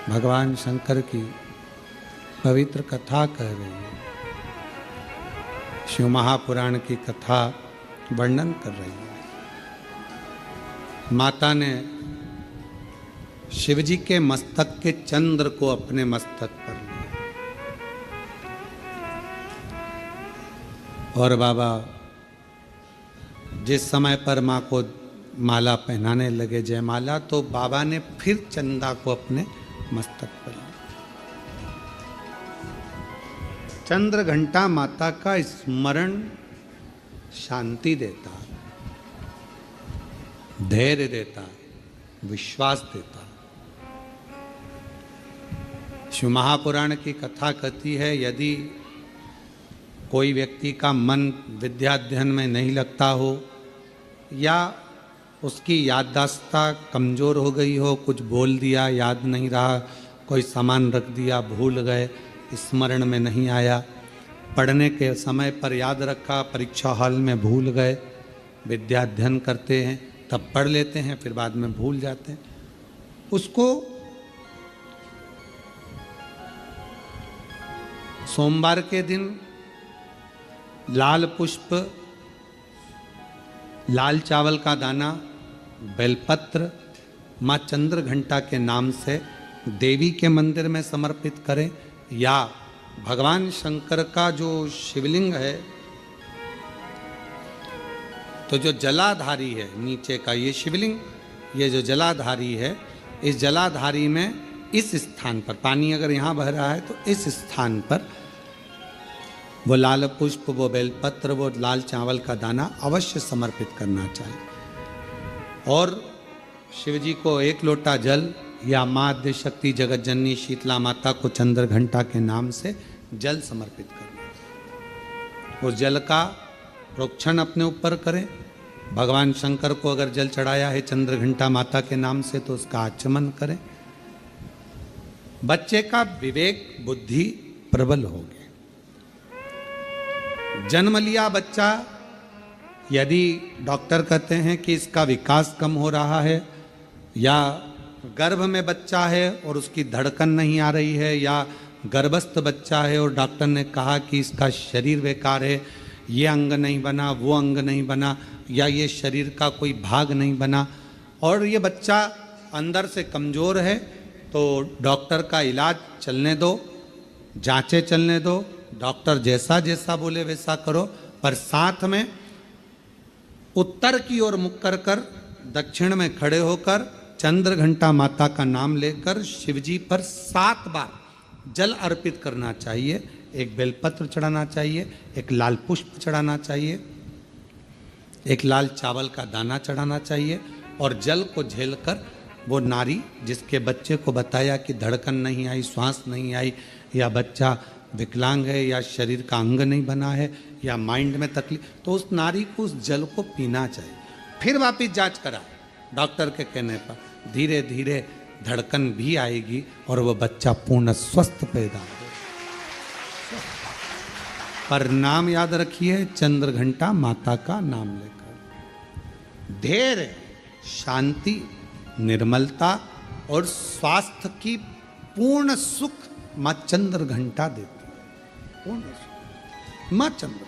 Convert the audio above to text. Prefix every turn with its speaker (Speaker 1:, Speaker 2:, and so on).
Speaker 1: भगवान शंकर की पवित्र कथा कह रही है, शिव महापुराण की कथा वर्णन कर रही है। माता ने शिवजी के मस्तक के चंद्र को अपने मस्तक पर लिया और बाबा जिस समय पर माँ को माला पहनाने लगे जयमाला, तो बाबा ने फिर चंदा को अपने मस्तक पर लिया। चंद्र घंटा माता का स्मरण शांति देता, धैर्य देता, विश्वास देता। शिव महापुराण की कथा कहती है, यदि कोई व्यक्ति का मन विद्याध्ययन में नहीं लगता हो या उसकी याददाश्त कमज़ोर हो गई हो, कुछ बोल दिया याद नहीं रहा, कोई सामान रख दिया भूल गए, स्मरण में नहीं आया, पढ़ने के समय पर याद रखा, परीक्षा हॉल में भूल गए, विद्या अध्ययन करते हैं तब पढ़ लेते हैं फिर बाद में भूल जाते हैं, उसको सोमवार के दिन लाल पुष्प, लाल चावल का दाना, बेलपत्र माँ चंद्र घंटा के नाम से देवी के मंदिर में समर्पित करें, या भगवान शंकर का जो शिवलिंग है, तो जो जलाधारी है नीचे का ये शिवलिंग, ये जो जलाधारी है, इस जलाधारी में इस स्थान पर पानी अगर यहाँ बह रहा है तो इस स्थान पर वो लाल पुष्प, वो बेलपत्र, वो लाल चावल का दाना अवश्य समर्पित करना चाहिए। और शिवजी को एक लोटा जल या माँ आद्य शक्ति जगत जननी शीतला माता को चंद्र घंटा के नाम से जल समर्पित करना। उस जल का प्रोक्षण अपने ऊपर करें। भगवान शंकर को अगर जल चढ़ाया है चंद्र घंटा माता के नाम से तो उसका आचमन करें। बच्चे का विवेक बुद्धि प्रबल होगी। जन्म लिया बच्चा, यदि डॉक्टर कहते हैं कि इसका विकास कम हो रहा है, या गर्भ में बच्चा है और उसकी धड़कन नहीं आ रही है, या गर्भस्थ बच्चा है और डॉक्टर ने कहा कि इसका शरीर बेकार है, ये अंग नहीं बना, वो अंग नहीं बना, या ये शरीर का कोई भाग नहीं बना, और ये बच्चा अंदर से कमज़ोर है, तो डॉक्टर का इलाज चलने दो, जांचें चलने दो, डॉक्टर जैसा जैसा बोले वैसा करो, पर साथ में उत्तर की ओर मुख कर कर दक्षिण में खड़े होकर चंद्र घंटा माता का नाम लेकर शिवजी पर 7 बार जल अर्पित करना चाहिए। एक बेलपत्र चढ़ाना चाहिए, एक लाल पुष्प चढ़ाना चाहिए, एक लाल चावल का दाना चढ़ाना चाहिए, और जल को झेलकर वो नारी जिसके बच्चे को बताया कि धड़कन नहीं आई, श्वास नहीं आई, या बच्चा विकलांग है, या शरीर का अंग नहीं बना है, या माइंड में तकलीफ, तो उस नारी को उस जल को पीना चाहिए। फिर वापिस जांच करा डॉक्टर के कहने पर, धीरे धीरे धड़कन भी आएगी और वो बच्चा पूर्ण स्वस्थ पैदा होगा। पर नाम याद रखिए, चंद्र घंटा माता का नाम लेकर धैर्य, शांति, निर्मलता और स्वास्थ्य की पूर्ण सुख माँ चंद्र घंटा देती है। पूर्ण सुख माँ चंद्र